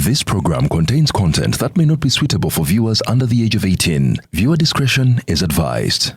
This program contains content that may not be suitable for viewers under the age of 18. Viewer discretion is advised.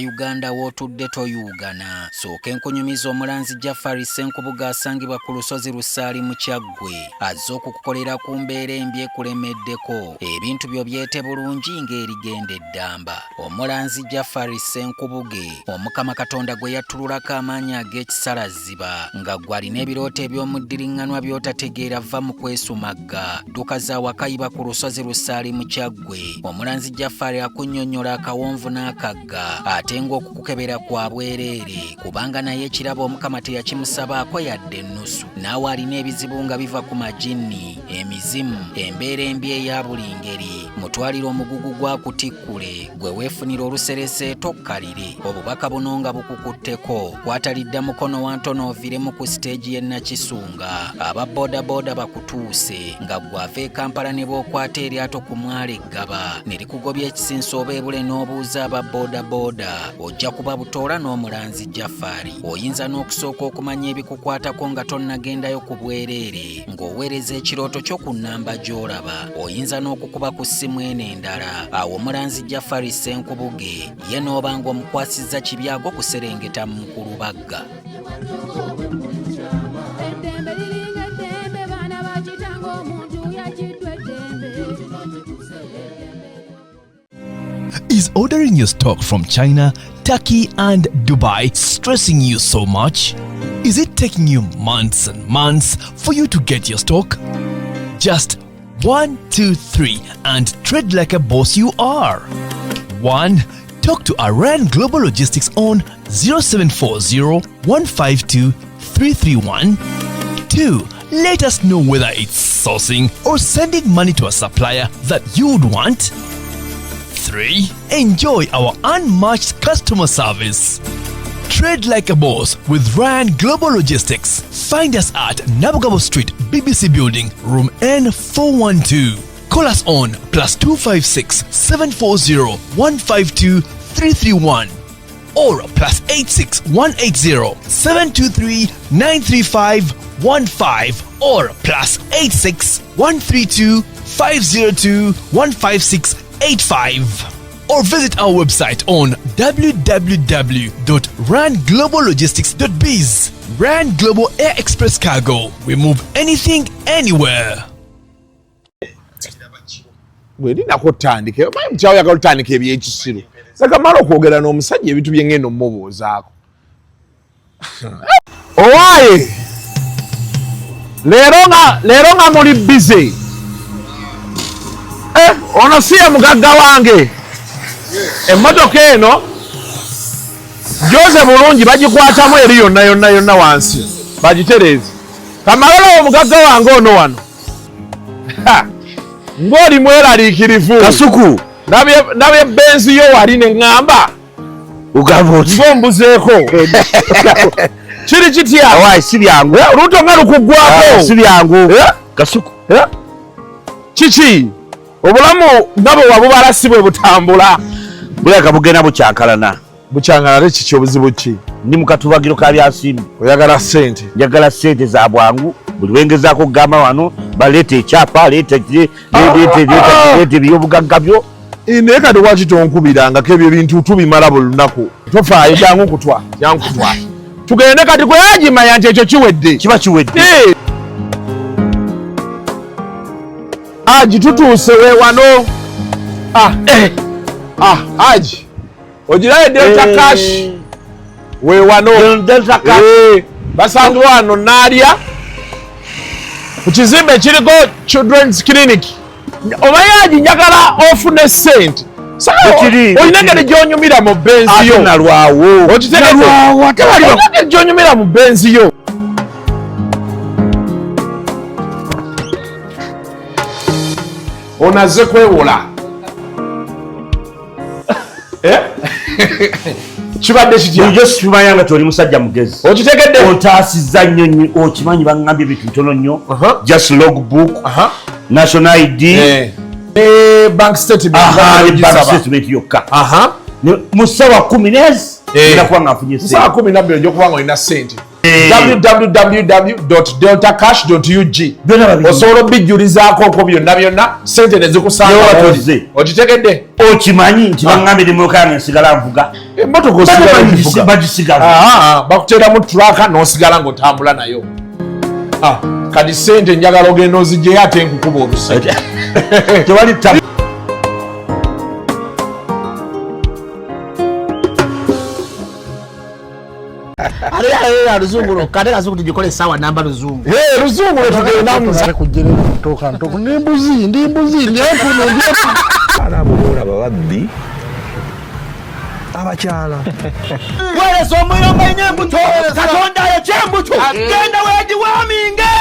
Uganda wotudde toyugana sooka enkunyumiza omulanzi Jafari Senkubuga asangibwa ku lusozi Lusaali mu Kyaggwe azze okukukolera ku mbeera embi ekulemeddeko ebintu byo byete bulungi ng'erigenda eddamba. Omulanzi Jafari Senkubuge Omukama Katonda gwe yattululako amaanyi ag'ekisalaziba nga gwe alina ebirooto eby'omuddiringanwa by'otategeera va mu kwesumagga dduka za wakayiba ku lusozi Lusaali mu Kyaggwe. Omulanzi Jafari akunnyonnyola akawonvu n'akagga ate ng'okukukebera kwa bwereere kubanga naye ekirabo Omukama teyakimusabaako yadde ennusu. Naawe alina ebizibu nga biva ku majinni, emizimu, embeera embi eya buli ngeri. Mutwalire omugugu gwa kutikkule gwe weefunira oluserese tokkalire. Obubaka buno nga bukukutteko kwatalidda mukono wa ntono oviremu ku siteegi y'e Nakisunga. Aba bodaboda bakutuuse nga gwava e Kampala ne bookwata eryato ku mwalo Eggaba ne likugobya ekisinsa oba ebule n'obuuza aba bodaboda ojja kuba butoola n'omulanzi Jafari. Oyinza n'okusooka okumanya ebikukwatako nga tonnagendayo ku bwereere ng'oweereza ekirooto kyo ku nnamba gy'olaba. Oyinza n'okukuba ku ssimu eno endala. Awo omulanzi Jafari Senkubuge ye n'oba ng'omukwasizza kibyago kuserengeta mu Nkulubagga. Is ordering your stock from China, Turkey and Dubai stressing you so much? Is it taking you months and months for you to get your stock? Just 1, 2, 3 and trade like a boss you are. 1. Talk to Iran Global Logistics on 0740 152 331. 2. Let us know whether it's sourcing or sending money to a supplier that you would want. 3. Enjoy our unmatched customer service. Trade like a boss with Ryan Global Logistics. Find us at Nabugabo Street, BBC Building, Room N412. Call us on +256 740 152 331 or +86 180 723 935 15 or +86 132 502 156 85 or visit our website on www.rangloballogistics.biz. Rand Global Air Express Cargo. We move anything, anywhere. Bwedina kutandike mayi mchawo yakalutandike ebyekisiru saka mala okwogera n'omusajja ebintu bye ngendo mmubuuzaako owaye leero nga muli busy ono siye mugagga wange emmotoka eno gyoze bulungi bagikwatamu eri yonna wansi bagitereeze kamalala omugagga wange ono wano ng'oli mweraliikirivu Kasuku nabye benzi yo wali ne ŋŋamba ugamba oti ng'ombuzeeko kiri kitya awayi si byangu oluuto nga lukuggwako si byangu Kasuku kiki obulamu nga bwe wabubala si bwe butambula buleka bugenda bukyankalana bukyankalana kiki obuzibu ki ndi mu katubagiro ka byasimbi oyagala ssente njagala ssente za bwangu buli wengezaako kugamba wano baleeta ekyapa leeta ebyobugagga byo naye kati waki tonkubirangako ebyo bintu tubimala buli lunaku tofaayo jangu kutwa tugende kati gwe yagimanya nti ekyo kiwedde kiba kiwedde Aji tutuuse we wano Aji ogirayo Delta Cash we wano Delta Cash basanze wano naalya ku kizimbe kiriko Children's Clinic omanyi Aji njagala ofune ssente olina engeri gy'onyumira mu benzi yo nalwawo olina engeri gy'onyumira mu benzi yo onazze kwewola kibadde kitya bulijjo sikimanya nga toli musajja mugezi okitegedde ontaasizza nnyo okimanyi bangambye ebintu bitono nnyo just logbook national id bank statement yokka mu ssaawa 10 nezi nakuba nga nfunye ssaawa 12 ojja nga olina ssente www.deltacash.ug osobola obijjulizaako okwo byonna ssente ne zikusanga okitegedde okimanyi nti baŋŋambye emmotoka yange nsigala nvuga emmotoka bagisigala bakuteeramu traka n'osigala ng'otambula nayo kati ssente njagala ogenda ozigyeyo ate nkukuba oluse tewali Luzungu kate kazungu tujikole sawa namba luzungu luzungu wetugendamu kujjere kutoka ntoko ndi mbuzi ndyekuno arabuhura bababbi abakyala wereso omuliro mbaine embuto katonda yekyembuto genda wegiwaminge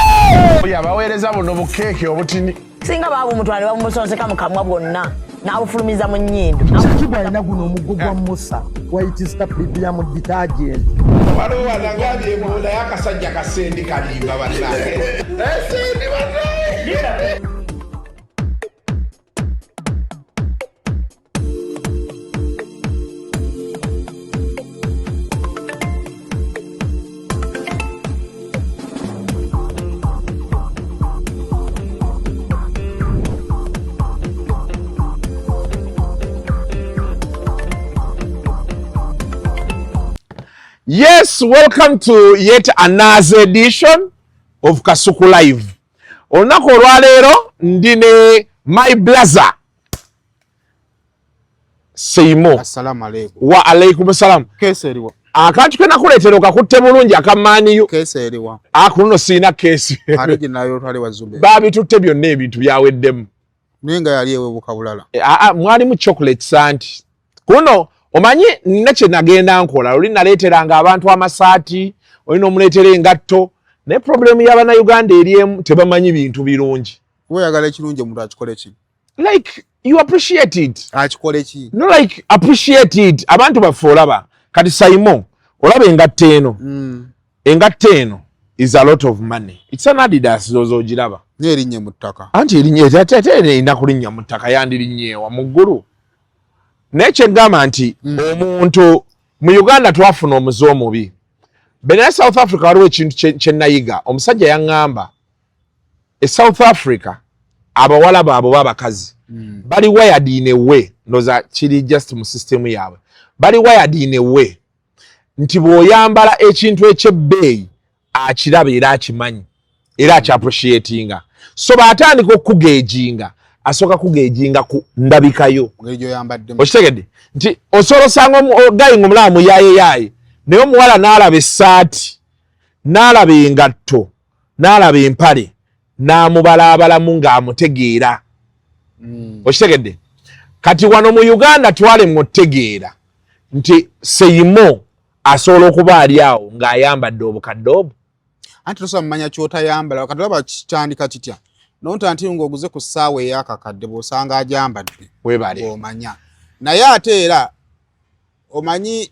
yabaweereza buno bukeeke obutini singa baabumutwale bamumusonseka mu kamwa bwonna n'abufulumiza mu nnyindo kiba alina guno omuggo gwa musa waitisita premium detergent waliwo wanagambye embunda y'akasajja kasendi kalimba bannange esendi bannange Yes, welcome to yet another edition of Kasuku Live. Olunaku olwaleero ndine my brother Saymore. Assalamu alaikum. Wa alaikum salam. Kesi eriwa. Akantu kena kuleetera okakutte bulungi akamanyiyo. Kesi eriwa. Akuno siina kesi. Aliji nayo twali wazube. Babitutte byonna ebintu byaweddemu. Ninga yali ewebuka bulala. Mwalimu chocolate santi. Kuno omanyi nina kye nagenda nkola luli naleeteranga abantu amasaati olina omuleetera engatto naye problemu y'abannayuganda eri emu tebamanyi bintu birungi weyagala ekirungi omuntu akikole ki like you appreciate it akikole ki no like appreciate it abantu baffe olaba kati Saymore olaba engatto eno engatto eno is a lot of money it's an Adidas zozo ogiraba n'erinnye mu ttaka anti erinnye ate erina kulinnya mu ttaka yandirinnyeewa mu ggulu naye ngamba nti omuntu mu Uganda twafuna omuze omubi bene South Africa waliwo ekintu kye nayiga omusajja yaŋŋamba South Africa abawala baabo b'abakazi bali wired in a way ndoza kiri just mu system yaabwe bali wired in a way nti bw'oyambala ekintu ekyebbeeyi akiraba era akimanyi era aki-appreciatinga so baatandika okugejinga asooka kugejinga ku ndabikayo okitegedde nti osobola osanga gayi ng'omulaba muyaayeyaye naye omuwala n'alaba essaati n'alaba engatto n'alaba empale n'amubalaabalamu ng'amutegeera okitegedde kati wano mu Uganda twalema otegeera nti Saymore asobola okuba ali awo ng'ayambadde obukadde obwo anti tosobola mumanya ky'otayambala kati olaba kitandika kitya nonta nti ng'oguze ku ssaawa ey'akakadde bw'osanga agyambadde weebale omanya naye ate era omanyi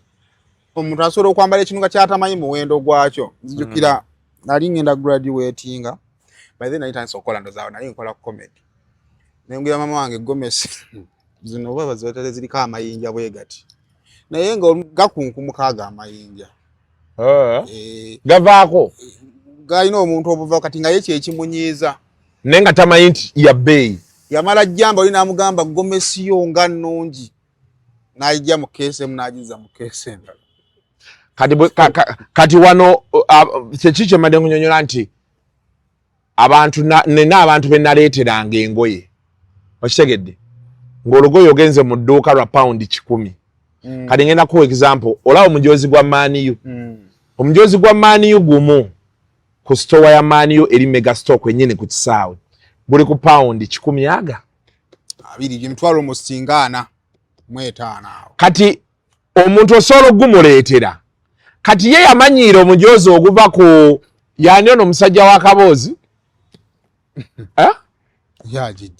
omuntu asobola okwambala ekintu nga kyatamanyi muwendo gwakyo nzijukira nali ngenda graduatinga by then nali tandise okukola ndozaawo nali nkola ku comedy nembwira mama wange gomesi zino oba bazibatale ziriko amayinja bwe gati naye nga gakunkumuka ago amayinja gavaako galina omuntu obuva kati nga ye kyekimunyiiza naye nga tamanyi nti ya bbeeyi yamala jjamba oli n'amugamba gomesiyo nga nnungi n'ayijja mu keesi emu n'agiza mu keesi endala kati wano kyeki kye mmadde nkunyonyola nti abantu be naleeteranga engoye okitegedde ng'olugoye ogenze mu dduuka lwa pawundi 100 kati ngenda kuwa example olaba omujoozi gwa maaniyu omujoozi gwa maaniyu gumu ku stowa ya maaniyu eri megastore kwennyini ku kisaawe guli ku pawundi 100 aga 2 emitwalo musingaana mwetaana kati omuntu osobola ogumuleetera kati ye yamanyiira omujoozi oguva ku yani ono omusajja wa kaboozi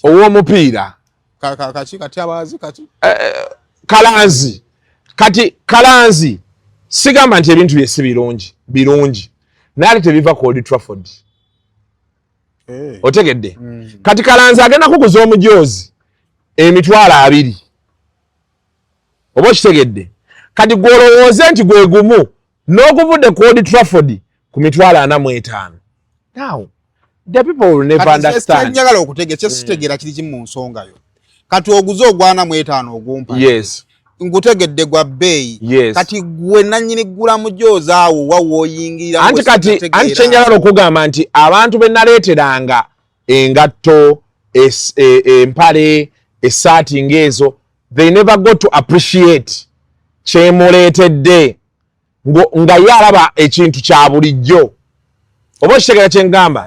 ow'omupiira kati abazi kati kalanzi kati kalanzi sigamba nti ebintu byesi birungi naye tebiva ku Old Trafford otegedde kati kalanzi agenda kuguza omujoozi emitwalo 2 oba okitegedde kati gwolowooze nti gwe gumu n'oguvudde ku Old Trafford ku mitwalo 45 now the people will never understand njagala okutegera kiri kimu mu nsonga yo kati oguze ogwana mu 5 ogumpa yes ngutegedde gwa bbeeyi kati gwe nannyini gula mujoozi awo wawoyingira anti kyenjagala okugamba nti abantu be naleeteranga engatto empale essaati ng'ezo they never got to appreciate kyemuleetedde nga ye alaba ekintu kya bulijjo oba okitegera kye ngamba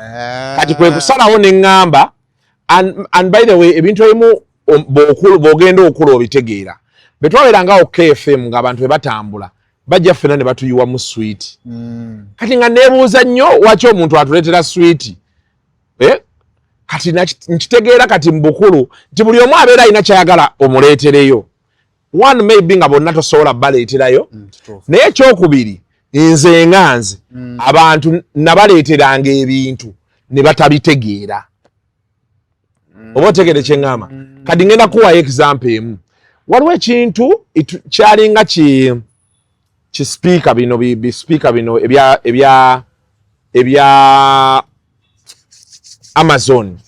kati kwe kusalawo ne ŋŋamba and by the way ebintu ebimu bw'ogenda okula obitegeera bwe twabeerangawo KFM ng'abantu be batambula bajja ffenna ne batuyiwamu swiiti kati nga neebuuza nnyo waki omuntu atuleetera swiiti kati nkitegeera kati mu bukulu nti buli omu abeera alina kyayagala omuleetereyo one maybe nga bonna tosobola baleeterayo naye ekyokubiri nze nganze abantu nabaleeteranga ebintu ne batabitegeera oba otegere kye ŋŋamba kati ngenda kuwayo example emu waliwo ekintu kyalinga kisipiika bino bisipiika bino ebya Amazon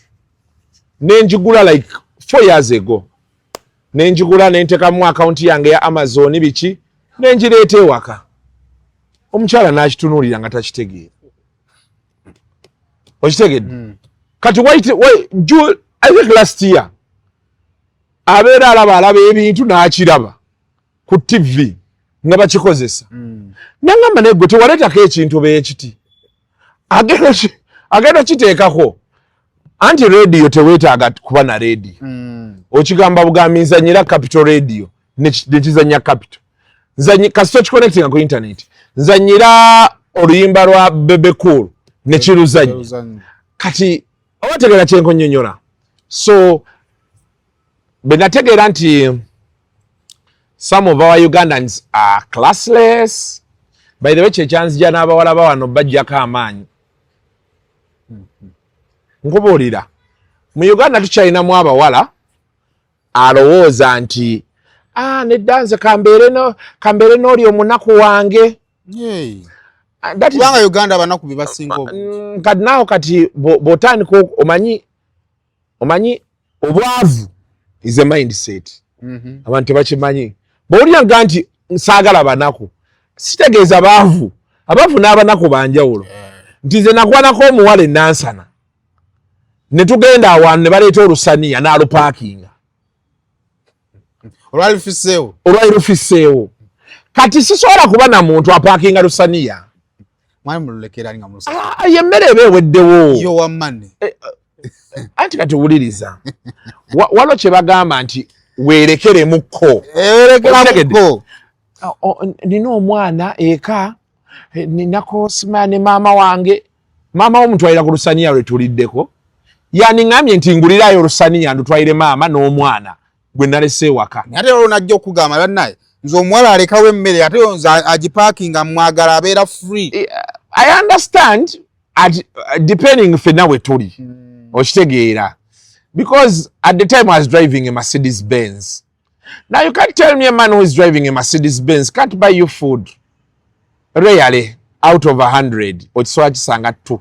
nenjigula like 4 years ago nenjigula nentekamu account yange ya Amazon biki nenjireeta ewaka omukyala n'akitunuulira nga takitegeera okitegedde kati I think last year abeera alaba ebintu n'akiraba ku TV nga bakikozesa nangamba naye gwe tewaleetako ekintu beekiti agenda kiteekako anti radio teweetaaga kuba na radio okigamba bugambi nzanyira Capital Radio nekizanya Capital kasito kiconnectinga ku internet nzanyira oluyimba lwa Bebe Cool nekiruzanya kati abategeera kyenkonnyonnyola so benategeera nti some of our Ugandans are classless by the way kyekyanzija n'abawala bawano bajjako amaanyi nkubuulira mu Uganda tukyalinamu abawala alowooza nti neddanze kambeere n'oli omunaku wange kubanga Uganda abanaku bebasinga kati naawo kati bw'otandika omanyi obwavu is a mindset abantu tebakimanyi bw'owulira nga nti nsaagala banaku sitegeeza baavu n'abanaku banjawulo nti nze nakwanako omuwala enansana ne tugenda awantu ne baleeta olusaniya n'alupaakinga olwali lufisseewo kati sisobola kuba na muntu apaakinga lusaniya yemmere eba eweddewo anti kati wuliriza waliwo kye bagamba nti weerekeremukko nina omwana eka ninako sima ne maama wange maama womutwalira ku lusaniya lwe tuliddeko yaniŋŋambye nti ngulirayo olusaniya ndutwalire maama n'omwana gwe nalese ewaka ate olwo najja okugamba bannaye nze omuwala alekawo emmere ate nze agipaakinga mwagala abeera free I understand depending ffenna we tuli okitegeera because at the time I was driving a Mercedes Benz. Now you can't tell me a man who is driving a Mercedes Benz can't buy you food rarely out of 100 okisobola kisanga 2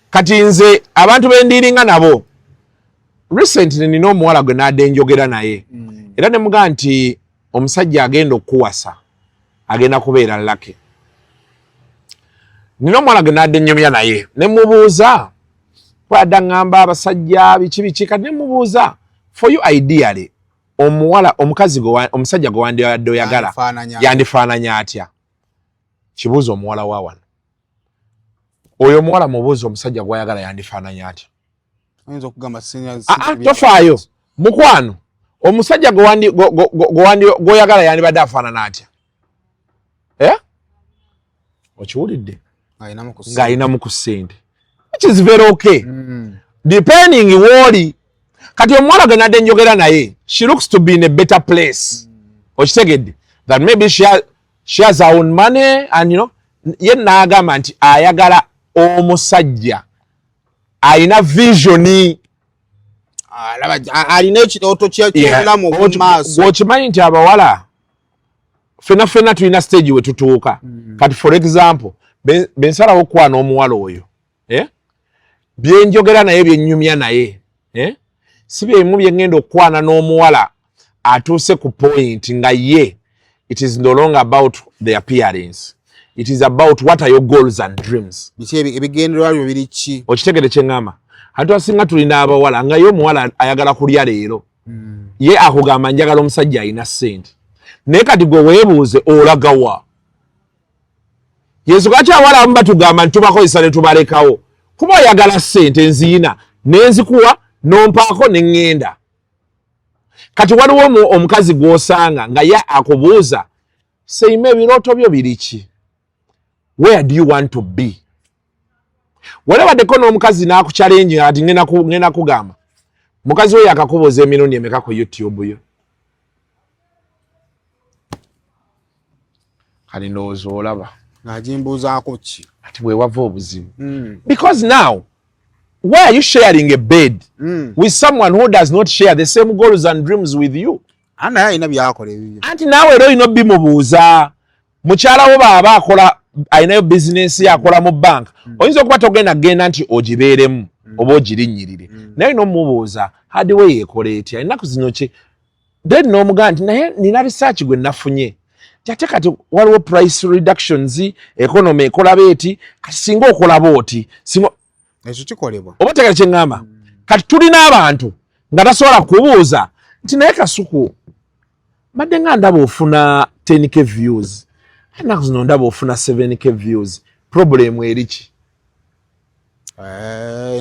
kati nze abantu bendiringa nabo recently nina omuwala gwe nadde njogera naye era ne mugaa nti omusajja agenda okuwasa agenda kubeera lake nina omuwala gwe nadde nnyumya naye ne mubuuza kwadda ngamba abasajja biki kati ne mubuuza for you ideally omukazi omusajja gwe wandibadde oyagala yandifaananya atya kibuuza omuwala wa wano oyo omuwala mubuuza omusajja gwayagala yandifaananya atya tofaayo mukwano omusajja gwoyagala yandibadde afaanana atya okiwulidde ng'alinamu ku ssente which is very okay depending woli kati omuwala gwe nadde njogera naye she looks to be in a better place okitegedde that maybe she has her own money and you know ye n'agamba nti ayagala omusajja alina visioni alina ekirooto ky'obulamu obumaaso. Okimanyi nti abawala ffenna tulina stage we tutuuka kati for example bensalawo okwana omuwala oyo byenjogera naye byennyumya naye si byemu byengenda okwana n'omuwala atuuse ku point nga ye it is no longer about the appearance, it is about what are your goals and dreams. Ebigendererwa byo biri ki? Okitegere kye ngamba ate asinga tulina abawala nga ye omuwala ayagala kulya leero ye akugamba njagala omusajja alina ssente naye kati gwe weebuuze olagawa yesu lwaki abawala abamu batugamba nti tubakozesa ne tubalekawo kuba oyagala ssente nziina nenzikuwa nompaako ne ŋŋenda. Kati waliwo omukazi gw'osanga nga ye akubuuza Saymore ebirooto byo biri ki? Where do you want to be? Walabaddeko n'omukazi n'akuchallenge ati ngenda kugamba mukazi oyo akakubuuza emirundi emeka ku YouTube yo kali ndowooza olaba ng'agimbuuzaako ki ati bwe wava obuzibu because now why are you sharing a bed with someone who does not share the same goals and dreams with you? Naye alina byakola ebibyo. Anti naawe era olina bimubuuza mukyala wo baaba akola alinayo bizinensi akola mu bank oyinza okuba togenda nti ogibeeremu oba ogirinnyirire naye olina omubuuza hadi we yeekola etya ennaku zino ki then n'omugamba nti naye nina research gwe nafunye ate kati waliwo price reductions economy ekola beeti kati singa okola booti ekyo kikolebwa oba tegera kye ŋŋamba kati tulina abantu nga tasobola kubuuza nti naye kasuku mbadde nga ndaba ofuna 10k views ennaku zino ndaba ofuna 7k views problem eri ki?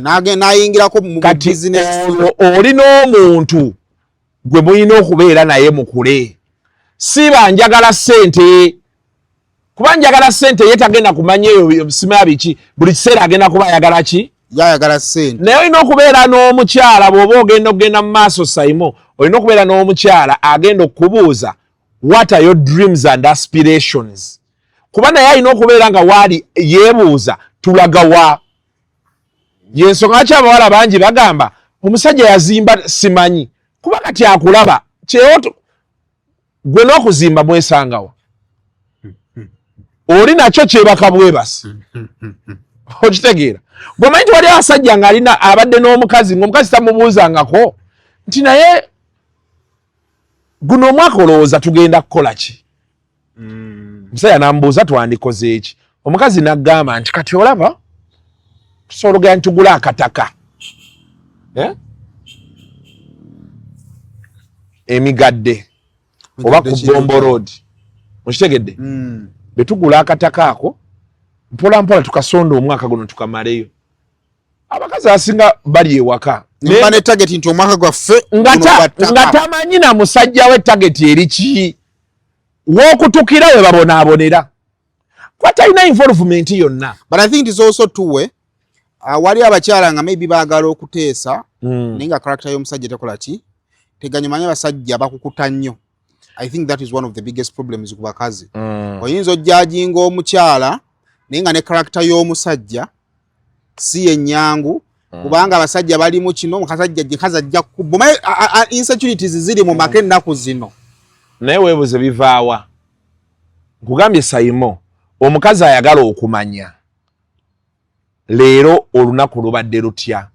N'ayingirako mu business. Olina omuntu gwe mulina okubeera naye mukule si banjagala ssente kuba njagala ssente ye tagenda kumanya eyo simaya biki buli kiseera agenda kuba ayagala ki? Yayagala ssente. Naye olina okubeera n'omukyala bw'oba ogenda mu maaso Saymore olina okubeera n'omukyala agenda okubuuza what are your dreams and aspirations kuba naye alina okubeera nga waali yeebuuza tulagawa yensonga lwaki abawala bangi bagamba omusajja yazimba simanyi kuba kati akulaba kyewoto gwe n'okuzimba mwesangawa oli nakyo kyebaka bwebasi okitegeera bw'omanyi nti wali abasajja ng'alina abadde n'omukazi ng'omukazi tamubuuzangako nti naye guno omwaka olowooza tugenda kukola ki? Omusajja n'amubuuza twandikoze eki? Omukazi n'aggamba nti kati olaba tusobola ogenda ntugule akataka emigadde oba ku Bombo Road okitegedde betugula akataka ako mpola mpola tukasonda omwaka guno tukamaleyo. Abakazi asinga bali ewaka ne target nti omwaka gwaffe nga tamanyi na musajja we target eri ki w'okutukira we babonaabonera kwatalina involvement yonna. But I think it is also two way wali abakyala nga maybe baagala okuteesa naye nga character y'omusajja tekola ki teganya manyi abasajja bakukuta nnyo. I think that is one of the biggest problems ku bakazi. Oyinza ojjajinga omukyala naye nga ne character y'omusajja si ennyangu kubanga abasajja balimu kino mukasajja jikaza ajja kubuma insecurities ziri mu make ennaku zino. Naye weebuze bivaawa nkugambye Saymore omukazi ayagala okumanya leero olunaku lubadde lutya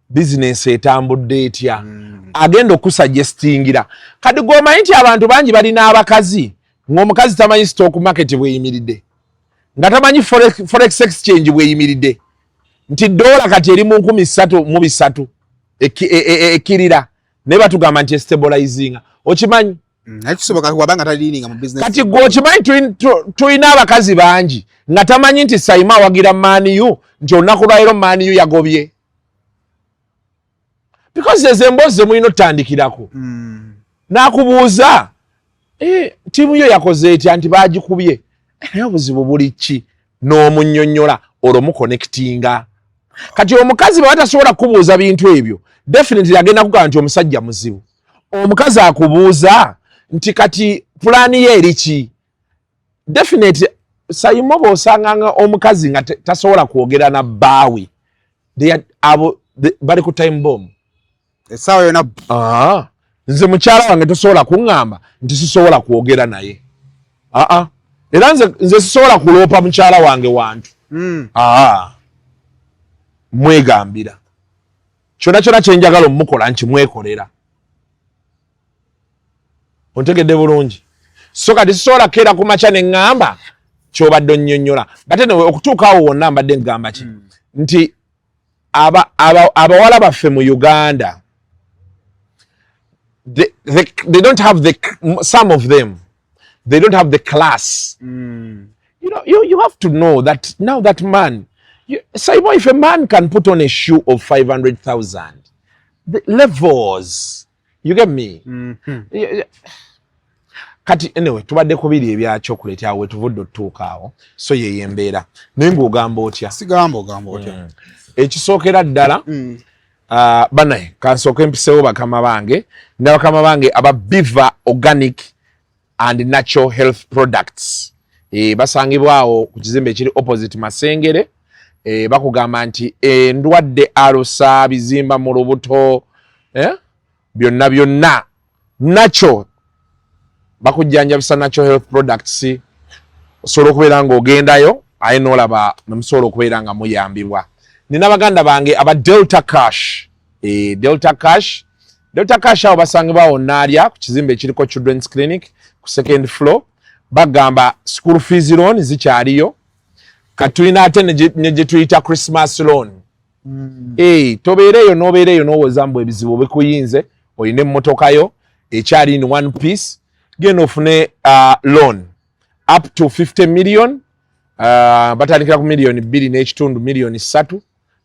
bizinensi etambudde etya agenda okusuggestingira kati gw'omanyi nti abantu bangi balina abakazi ng'omukazi tamanyi stock market bweyimiridde nga tamanyi forex exchange bweyimiridde nti dola kati eri mu 3,300 ekirira naye batugamba nti estabilizinga okimanyi kati gw'okimanyi tulina abakazi bangi nga tamanyi nti Saymore awagira Man U nti olunaku lwaleero Man U yagobye because ezo emboozi ze mulina otandikirako n'akubuuza ttiimu yo yakoze etya nti baagikubye naye obuzibu buli ki n'omunnyonnyola olwo muconnectinga. Kati omukazi bwe tasobola kubuuza bintu ebyo definitely agenda kugamba nti omusajja muzibu. Omukazi akubuuza nti kati plan ye erichi definitely Saymore osanganga omukazi nga tasobola kwogera na baawe bali ku time bomb esawa yona nze mukyala wange tosobola kuŋŋamba nti sisobola kwogera naye era nze sisobola kuloopa mukyala wange wantu mwegambira kyonna kyonna kyenjagala omukola nkimwekolera ontegedde bulungi so kati sisobola keera ku makya ne ŋŋamba kyobadde onnyonnyola ate newe okutuuka awo wonna mbadde ngamba ki nti abawala baffe mu Uganda they don't have some of them they don't have the class. You have to know that now that man, Saymore, if a man can put on a shoe of 500,000, the levels, you get me? Kati anyway, tubadde kubiri ebya chocolate awe tuvudde otuukaawo so ye embeera naye ng'ogamba otya? Sigamba ogamba otya? Ekisookera ddala banaye kansooke mpiseewo bakama bange ne bakama bange aba Beaver Organic and Natural Health Products basangibwawo ku kizimbe ekiri opposite Masengere bakugamba nti endwadde alusa bizimba mu lubuto byonna natural bakujjanjabisa Natural Health Products osobola okubeera ng'ogendayo aye n'olaba nemusobola okubeera nga muyambibwa. Nina baganda bange aba Delta Cash Delta Cash awo basangibwawo Naalya ku kizimbe ekiriko Children's Clinic ku second floor bagamba school fees loan zikyaliyo katulina ate ne gye tuyita Christmas loan. Tobeereyo n'obeereyo n'owooza mbu ebizibu bikuyinze olina emmotoka yo ekyali in one piece genda ofune loan up to 50 million batandikira ku million 2.5 million 3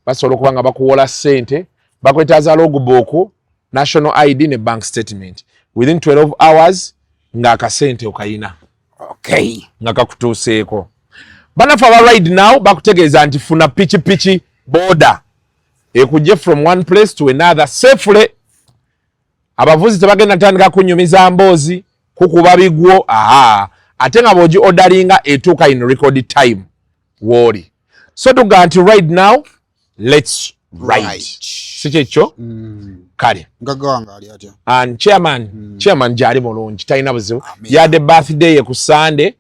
basobola okuba nga bakuwola ssente bakwetaaza logbook national ID ne bank statement within 12 hours ng'akasente okayina nga kakutuuseeko. Banafa aba right now bakutegeeza nti funa pichi border ekujje from one place to another safely. Abavuzi tebagenda tandika kunyumiza mboozi kukuba bigwo ate nga bw'ogi ordaringa etuuka in record time wooli. So tuga nti right now let's ride. Si kyekyo kale gaga wange ali atya and chairman gyali mulungi talina buzibu yadde birthday ye ku Sunday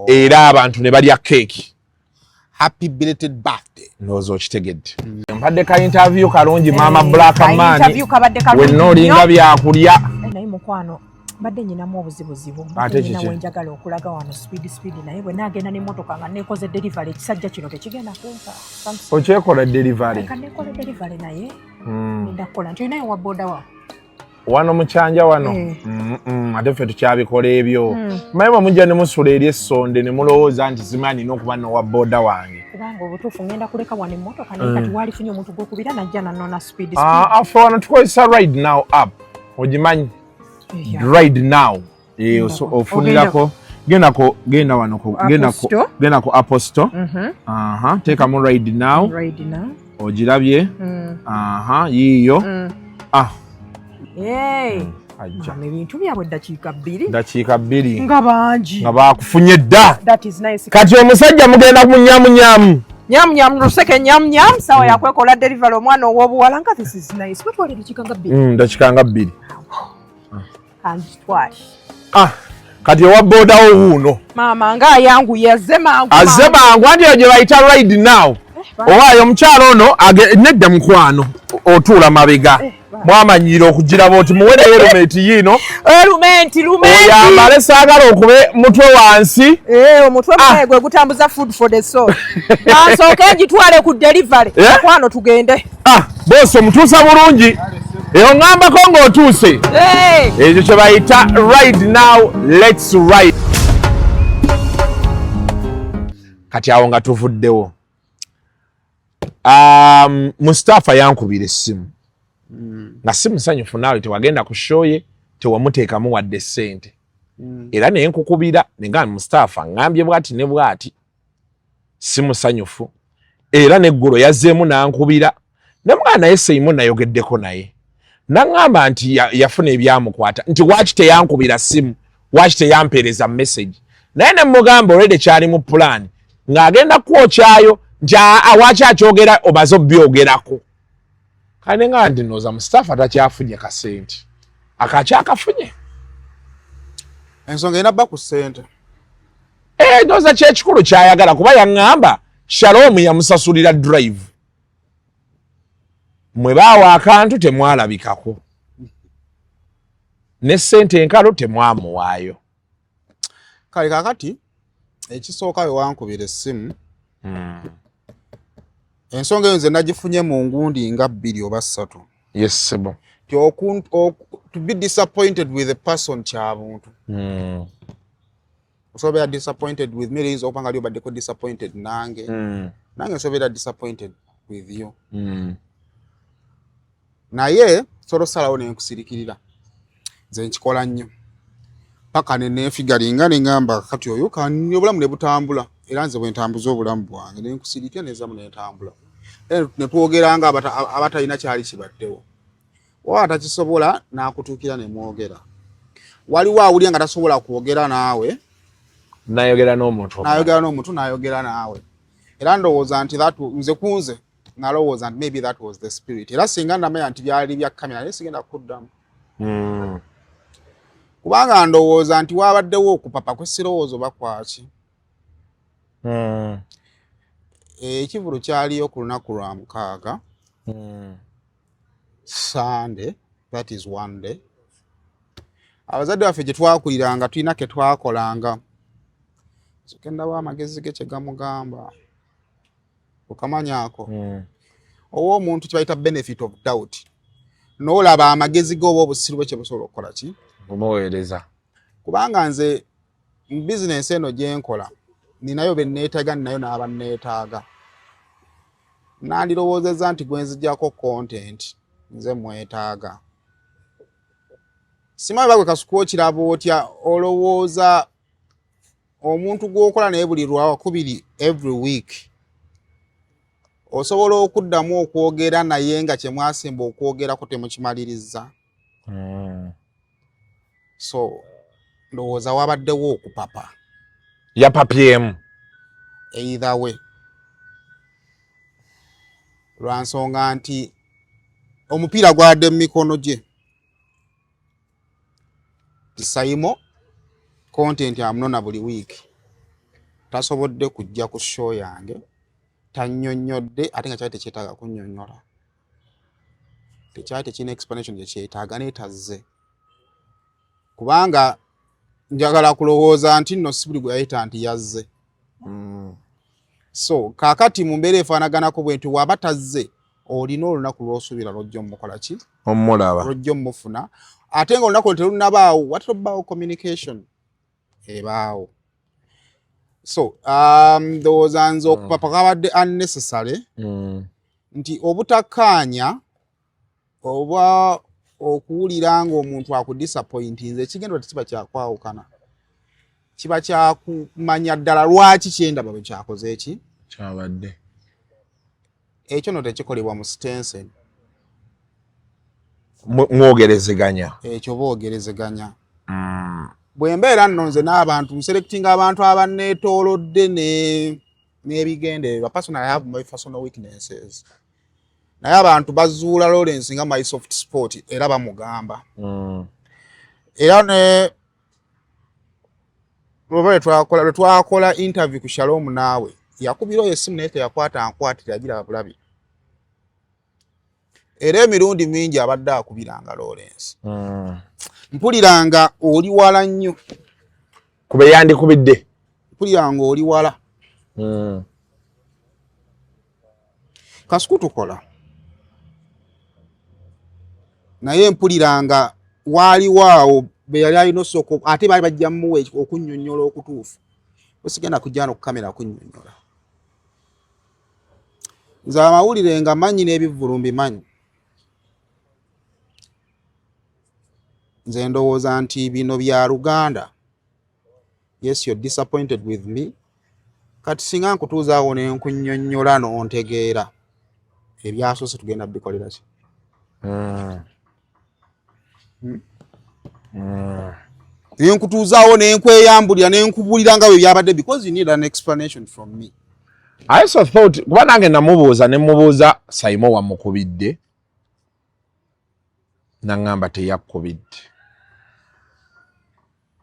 era abantu ne balya cake. Happy belated birthday. Nozo kitegedde. Mpadde ka interview kalungi mama Black Man wenna olinga byakulya naye mukwano badde nyinamu obuzibuzibu badde nyinamu enjagala okulaga wano speed naye bwe nagenda n'emmotoka nga nekoze delivery ekisajja kino tekigenda kumpa. Okyekola delivery nekola delivery naye ndakola nti naye wa boda wa wano mukyanja wano ate ffe tukyabikola ebyo maye mujja ne musula eri essonde ne mulowooza nti zimanyi n'okuba nowa boda wange kubanga obutuufu ngenda kuleka wano emmotoka naye kati waalifunye omuntu gwokubira najja nanona speed afe wano tukozesa ride now app ogimanyi right now ofunirako genda wano genda ku Apple Store teekamu ride now ogirabye yiiyo ebintu byabwe dakiika 2 nga bangi nga bakufunye dda kati omusajja mugenda munyamunyamu luseke nyamunyamu sawa yakwekola delivery omwana ow'obuwala nga this is nice wetwale dakiika nga 2 kati owa bodawo wuuno maama nga ayanguye azze mangu anti eyo gye bayita ride now owaayo omukyalo ono nedda mukwano otuula mabega mwamanyire okugiraba oti muwereyo erumenti yiino oyambale saagala okube mutwe wansi omutwe mwaye gwe gutambuza food for the soul ansooke ngitwale ku delivery mukwano tugende bose omutuusa bulungi eyo ŋŋambako ng'otuuse ekyo kye bayita ride now let's ride. Kati awo nga tuvuddewo Mustapha yankubira essimu nga si musanyufu naawe tewagenda ku show ye tewamuteekamu wadde ssente era naye nkukubira nenga Mustapha ngambye bwati ne bwati si musanyufu era neggulo yazzeemu nankubira ne mwana ye Saymore nayogeddeko naye naŋŋamba nti yafuna ebyamukwata nti waaki teyankubira ssimu waki teyampeereza message naye ne mugamba olwedde kyali mu plan ng'agenda kwokyayo waki akyogera omaze obyogerako kale nga ndinooza Mustapha takyafunye kasente akakyakafunye ensonga enabba ku ssente ndowooza kyekikulu kyayagala kuba yaŋŋamba Shalom yamusasulira drive mwe baawa akantu temwalabikako ne ssente enkalu temwamuwaayo kale kakati ekisooka we wankubira essimu ensonga eyo nze nagifunye mu ngundi nga 2 oba 3 yes sebo to be disappointed with a person kyabuntu osobeera disappointed with me leyinza okuba nga lyobaddeko disappointed nange nange nsobeera disappointed with you naye solo salawo nenkusirikirira nze nkikola nnyo paka nenefigalinga nengamba kati oyo kani obulamu ne butambula era nze bwe ntambuza obulamu bwange nenkusirikira nezamu nentambula ne twogeranga abatalina kyali kibaddewo wa atakisobola nakutuukira ne mwogera waliwo awulira nga tasobola kwogera naawe nayogera n'omuntu nayogera naawe era ndowooza nti nze kunze nalowooza nti maybe that was the spirit era singa ndamanya nti byali bya kamera naye sigenda kuddamu kubanga ndowooza nti wabaddewo okupapa kwesirowoozo bakwaki ekivulu kyaliyo ku lunaku lwa 6 Sunday, that is one day. Abazadde baffe gye twakuliranga tulina ke twakolanga kenda wa magezi ge kye gamugamba okamanyako owo omuntu kibayita benefit of doubt n'olaba amagezi ge oba obusiru bwe kye busobola okukola ki omuweereza kubanga nze mu bizinensi eno gye nkola ninayo be neetaaga ninayo n'aba neetaaga nandirowoozezza nti gwe nzijjako content nze mwetaaga simanyi bagwe kasuku okiraba otya olowooza omuntu gw'okola naye buli lwakubiri every week osobola okuddamu okwogera naye nga kye mwasimba okwogerako temukimaliriza so ndowooza wabaddewo okupapa yapapyemu either way lwansonga nti omupiira gwadde mu mikono gye Saymore content amunona buli week tasobodde kujja ku show yange tannyonnyodde ate nga kyali tekyetaaga kunnyonnyola tekyali tekina explanation gye kyetaaga neetazze kubanga njagala kulowooza nti nno si buli gwe yayita nti yazze so kaakati mu mbeera efaanaganako bwe nti waba tazze olina olunaku lw'osuubira lw'ojja omukola ki omulaba lw'ojja omufuna ate nga olunaku terunabaawo watobaawo communication ebaawo so ndowooza nze okupapa kabadde unnecessary nti obutakkaanya oba okuwulira ng'omuntu akudisappointi nze ekigendo tekiba kyakwawukana kiba kyakumanya ddala lwaki kyendaba bwe kyakoze eki kyabadde ekyo no tekikolebwa mu stencil mwogerezeganya ekyo boogerezeganya bwe mbeera nno nze n'abantu nselectinga abantu abanneetoolodde n'ebigendererwa personally I have my personal weaknesses naye abantu bazuula Lawrence nga my soft sport era bamugamba era ne lwe twakola interview ku Shalom naawe yakubirayo essimu naye teyakwata nkwatira agira bulabi era emirundi mingi abadde akubiranga Lawrence mpuliranga oli wala nnyo kube yandikubidde mpuliranga oli wala kasuku tukola naye mpuliranga waaliwaawo be yali alina osooka ate baali bajja mmuwa okunnyonnyola okutuufu osigenda kujja no ku kamera kunnyonnyola nze amawulire nga manyi n'ebivvulu mbimanyi nze ndowooza nti bino bya Luganda yes you're disappointed with me kati singa nkutuuzaawo ne nkunnyonnyola n'ontegeera ebyasoose tugenda bikolera ki Enkutuuzaawo n'enkweyambulira n'enkubulira nga bwe byabadde because you need an explanation from me. I also thought kuba nange namubuuza ne mubuuza Saymore wamukubidde nangamba teyakubidde.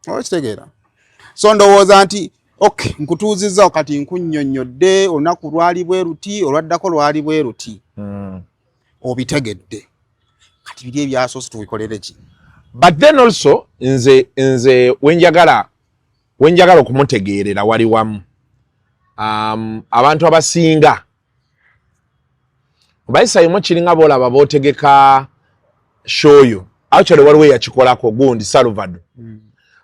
Okitegeera. So ndowooza nti okay nkutuuzizza kati nkunnyonnyodde olunaku lwali bwe ruti olwaddako lwali bwe ruti. Obitegedde. Kati biri ebyasoose tubikolere ki? But then also nze wenjagala okumutegeerera wali wamu abantu abasinga oba Saymore kiringa boolaba bootegeka shoyo actually waliwo yakikolako gundi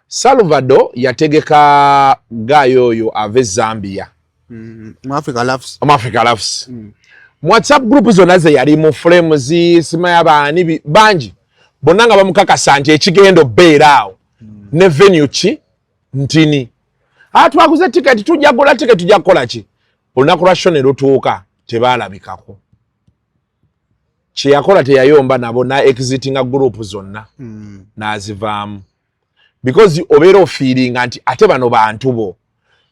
Salvador yategeka gayo oyo ave Zambia Africa Loves WhatsApp group zonna ze yali mu frames simaya baani bangi bonna nga bamukakasa nti ekigendo beeraawo ne venue ki ntini twaguze ticket tujja kukola ki olunaku lwa show ne lutuuka tebaalabikako kye yakola teyayomba nabo na exitinga group zonna n'azivaamu because obeera ofiiringa nti ate bano bantu bo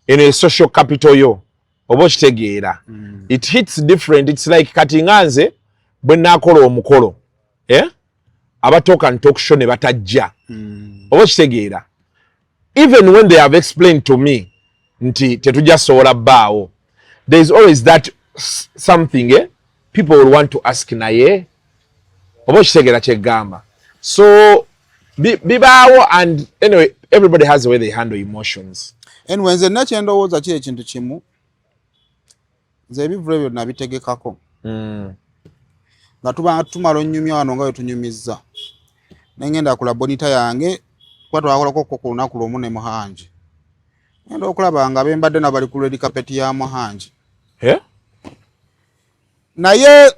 eno social capital yo oba okitegeera it hits different. It's like kati nganze bwe naakola omukolo aba talk and talk show ne batajja oba okitegeera even when they have explained to me nti tetujja sobola bbaawo there is always that something people will want to ask naye oba okitegeera kyegamba so bibaawo and anyway everybody has the way they handle emotions. Anyway nze nakyendowooza ki ekintu kimu nze ebivulu ebyo nabitegekako nga tuba tumala onnyumya wano nga bwe tunyumizza nengenda kula bonita yange kuba twakolako ku lunaku lwomu ne Muhanji ngenda okulaba nga bembadde nabali ku red carpet ya Muhanji naye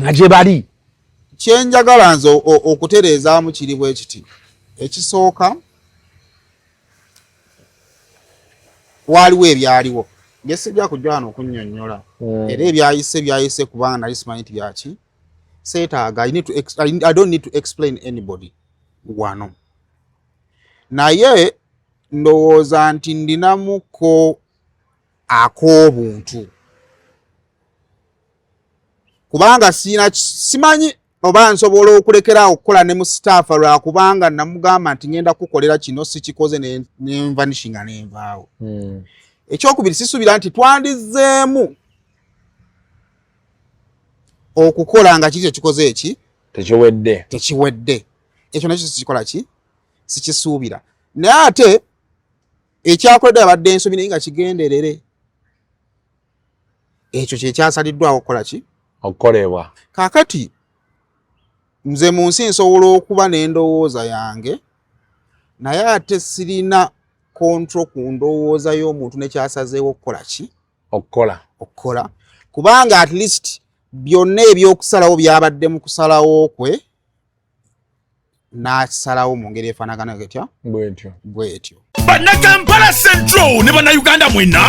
nga gye bali kyenjagala nze okutereezaamu kiri bwe kiti ekisooka waaliwo ebyaliwo ngesijja kujja wano okunnyonnyola era ebyayise kubanga nali simanyi nti byaki seetaaga I don't need to explain anybody wano naye ndowooza nti ndinamuko ak'obuntu kubanga simanyi oba nsobola okulekeraawo okukola ne Mustapha lwakubanga namugamba nti ngenda kukolera kino sikikoze nenvanishinga nenvaawo ekyokubiri sisuubira nti twandizeemu okukola nga kiki ekikoze eki tekiwedde ekyo nakyo sikikola ki sikisuubira naye ate ekyakoledde abadde ensobi naye nga kigenderere ekyo kyekyasaliddwawo okukola ki okukolebwa kaakati nze mu nsi nsobola okuba n'endowooza yange naye ate sirina kontro ku ndowooza y'omuntu nekyasazeewo okukola ki okukola kubanga at least byonna ebyokusalawo byabadde mu kusalawo kwe n'akisalawo mu ngeri efaanagana getya bwetyo. Bannakampala Central ne bannayuganda mwena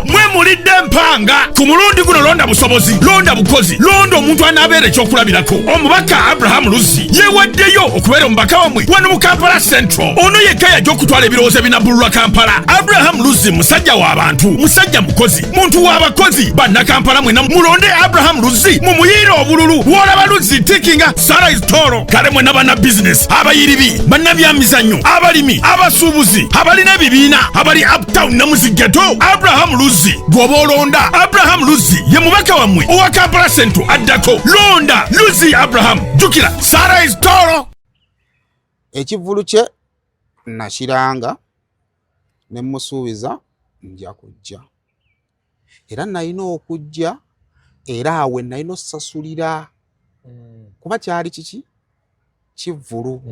mwemulidde empanga ku mulundi guno londa busobozi londa bukozi londa omuntu anaabeera ekyokulabirako omubaka Abraham Luzi yeewaddeyo okubeera omubaka wamwe wano mu Kampala Central ono yekka yajja okutwala ebirowoozo ebinabbululwa Kampala. Abraham Luzi musajja w'abantu musajja mukozi muntu w'abakozi. Bannakampala mwena mulonde Abraham Luzi mumuyiire obululu w'olaba Luzi tikinga Sara is toro kale mwena banna business abayiribi bannabyamizannyo abalimi abasuubuzi abalina ebibiina abali uptown namuzigeto Abraham Luzi gwoba olonda Abraham Luzi ye mubaka wammwe owa Kampala Central addako londa Luzi Abraham jukira Sara is toro. Ekivulu kye nakiranga ne musuubiza nja kujja era nalina okujja era awe nalina osasulira kuba kyali kiki kivulu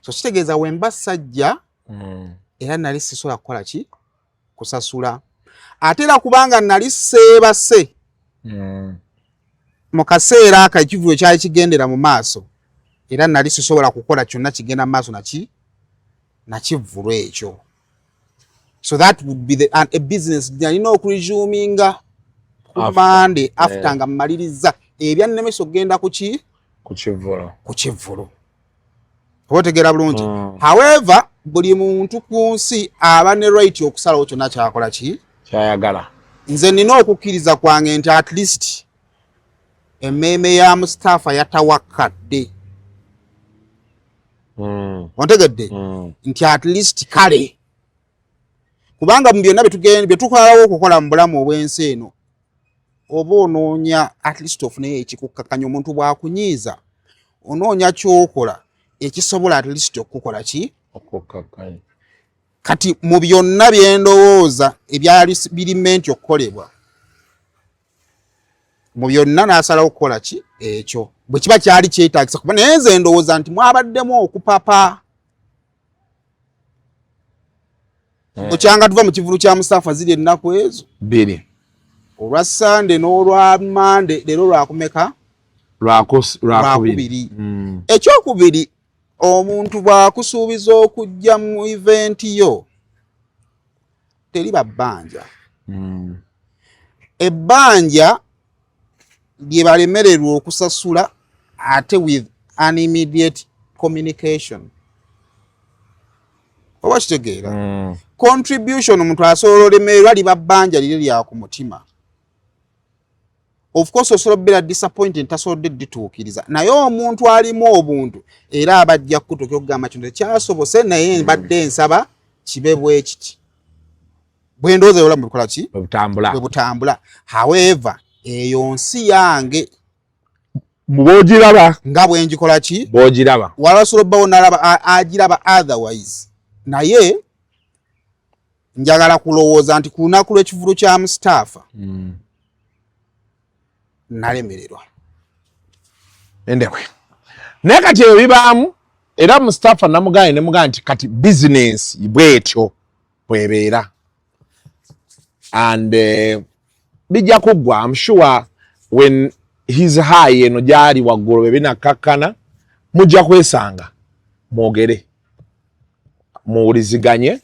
so kitegeeza wemba sajja era nali sisobola kukola ki kusasula ate era kubanga nali seebase mu kaseera aka ekivulu ekyali kigendera mu maaso era nali sisobola kukola kyonna kigenda mu maaso nakivulu ekyo. So that would be a business nalina okuresuminga ku Monday after nga mmaliriza ebyannemesa okugenda ku kivulu otegera bulungi. However buli muntu ku nsi aba ne right okusalawo kyonna kyakola ki kyayagala. Nze nina okukkiriza kwange nti at least emmeeme ya Mustapha yatawakkadde. Ontegedde nti at least kale kubanga mu byonna bye tukolalawo okukola mu bulamu obw'ensi eno oba onoonya at least ofuneyo ekikukkakanya omuntu bw'akunyiiza onoonya kyokola ekisobola at least okukola ki okukkakanya. Kati mu byonna bye ndowooza ebyali birimenti okukolebwa mu byonna n'asalawo okukola ki ekyo bwe kiba kyali kyetaagisa kuba naye nze ndowooza nti mwabaddemu okupapa okyanga tuva mu kivulu kya Mustapha ziri ennaku ezo 2 olwa Sande n'olwa Mande leero lwakumeka lwakubiri. Ekyokubiri omuntu bw'akusuubiza okujja mu event yo teriba bbanja. Ebbanja lye balemererwa okusasula ate with an immediate communication. Oba kitegeera contribution omuntu asobola olemererwa liba bbanja liri lya ku mutima. Of course osobola beera disappointed tasobodde dituukiriza naye omuntu alimu obuntu era abajja kukutuuka okugamba kino tekyasobose naye mbadde nsaba kibe bwe kiti bwe ndowooza obulamu bukola ki bwe butambula. However eyo nsi yange bw'ogiraba nga bwe ngikola ki bw'ogiraba walasobola obbawo n'alaba agiraba otherwise naye njagala kulowooza nti ku lunaku lw'ekivulu kya Mustapha nalemererwa endewe naye kati ebyo bibaamu era Mustapha namugaye ne mugaa nti kati business bwetyo bwebeera and bijja kuggwa. I'm sure when his high eno gyali waggulu bwe binakkakkana mujja kwesanga mwogere muwuliziganye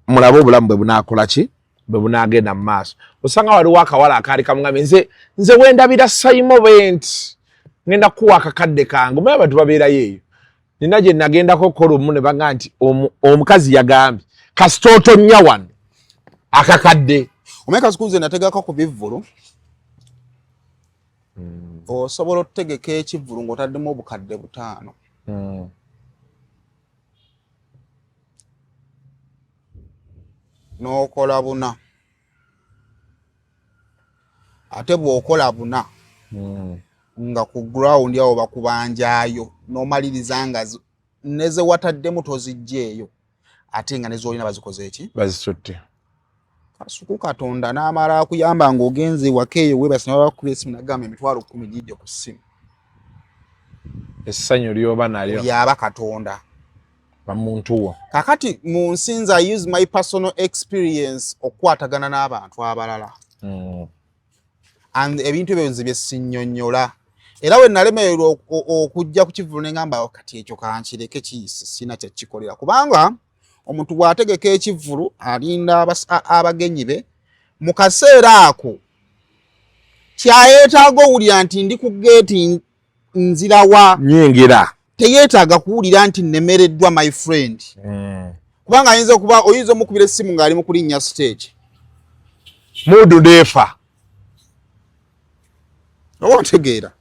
mulabe obulamu bwe bunaakola ki bwe bunaagenda mu maaso. Osanga waliwo akawala akaali kamugambe nze wendabira Saymore nti ngenda kuwa akakadde kange omanyi abantu babeerayo eyo nina gye nagendako okukola omu ne baga nti omukazi yagambye kasitooto nnya wano akakadde omanye kasikuze nategako ku bivvulu osobola okutegeka ekivvulu ng'otaddemu obukadde 5 n'okola 4 ate bw'okola 4 nga ku ground awo bakubanjaayo n'omaliriza nga neze wataddemu tozijjeeyo ate nga nezolina bazikoze eki bazisutte kasuku Katonda n'amala akuyamba ng'ogenze waka eyo webasina bakubye esimu nagamba 10,000 gijja ku ssimu essanyu lyoba nalyo yaba Katonda bamuntu wo. Kakati mu nsi nze I use my personal experience okukwatagana n'abantu abalala and ebintu ebyo nze bye sinnyonnyola era we nalemererwa okujja ku kivulu ne ngamba kati ekyo kankireke kiyise sina kyekikolera kubanga omuntu bw'ategeka ekivulu alinda abagenyi be mu kaseera ako kyayeetaaga owulira nti ndi ku geeti nzirawa nyingira teyeetaaga kuwulira nti nnemereddwa my friend kubanga ayinza okuba oyinza omukubira essimu ng'ali mu kulinnya stage mudu defa oba ntegeera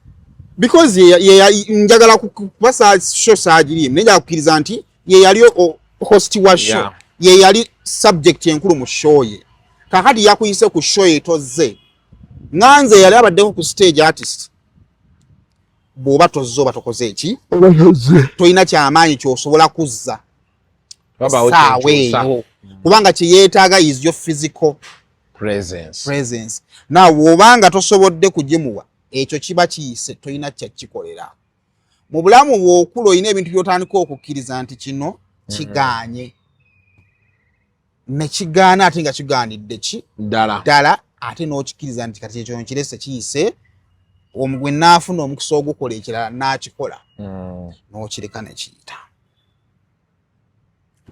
because njagala kuba sho saagiri naye njagala kukkiriza nti ye yali host wa show ye yali subject enkulu mu show ye kakati yakuyise ku show ye tozze nganze yali abaddeko ku stage artist bw'oba tozze oba tokoze eki toyina kyamaanyi kyosobola kuzza saawa eyo kubanga kyeyeetaaga is your physical presence now bw'obanga tosobodde kugimuwa ekyo kiba kiyise toyina kyakikolera mu bulamu bw'okula olina ebintu by'otandika okukkiriza nti kino kigaanye nekigaana ate nga kigaanidde ki ddala ate n'okikkiriza nti kati ekyo nkirese kiyise gwe naafuna omukisa ogukola ekirala n'akikola n'okireka ne kiyita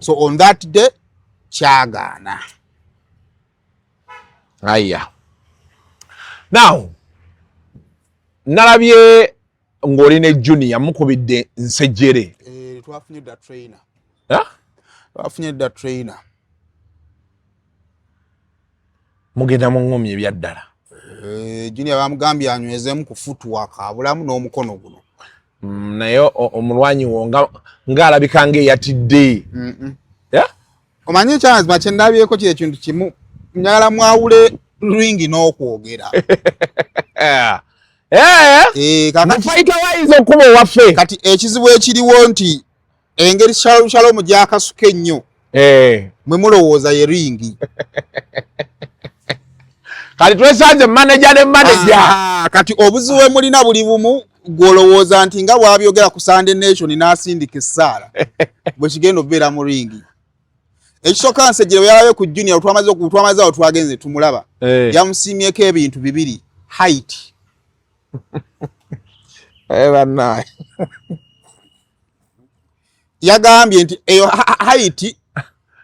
so on that day kyagaana aya now nalabye ng'oli ne junior mukubidde nsejjere twafunye da trainer bafunye dda trainer mugenda mu ngomye ebyaddala junior bamugambye anywezemu ku footwork abulamu n'omukono guno naye omulwanyi wo ng'alabika ng'eyatidde omanyi kyanzima kye ndabyeko kiri ekintu kimu njagala mwawule ringi n'okwogera mufaita wayinza okuba owaffe kati ekizibu ekiriwo nti engeri Shalom gy'akasuka ennyo mwe mulowooza ye ringi kati twesanze manager ne manager kati obuzibu bwe mulina buli bumu gwolowooza nti nga bwabyogera ku Sunday Nation n'asindika essaala bwe kigenda okubeera mu ringi ekisooka Nsejjere bwe yalabe ku junior twamaze awo twagenze tumulaba yamusiimyeko ebintu bibiri height bannaye yagambye nti eyo height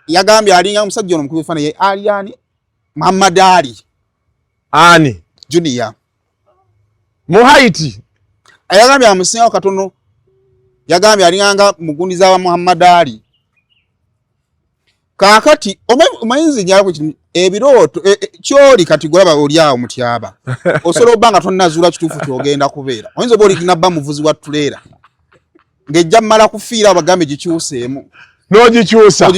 yagambye alinga omusajja ono mukubi ebifaananyi ye aliani Muhammad Ali ani junior mu height yagambye amusingawo katono yagambye alinganga mugundiza wa Muhammad Ali kakati omayinzi nyala ku ebirooto kyoli kati golaba oli awo mutyaba osobola obanga tonnazuula kituufu kyogenda kubeera oyinza oba oliginabba muvuzi wa tuleera ng'ejja mmala kufiira abagambe gikyuseemu n'ogikyusa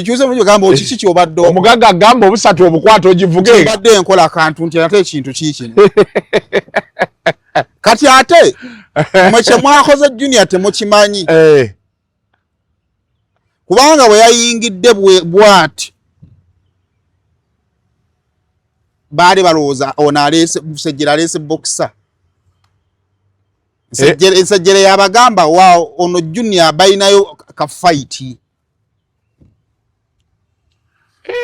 gamba okiki kyobadde omugagga agamba obusatu obukwata ogivuge obadde enkola akantu nti ate ekintu kiikino kati ate mwe kye mwakoze junior temukimanyi kubanga bwe yayingidde bwati baali balowooza ono Nsejjere aleese boxer Nsejjere yabagamba waawo ono junior balinayo kafaiti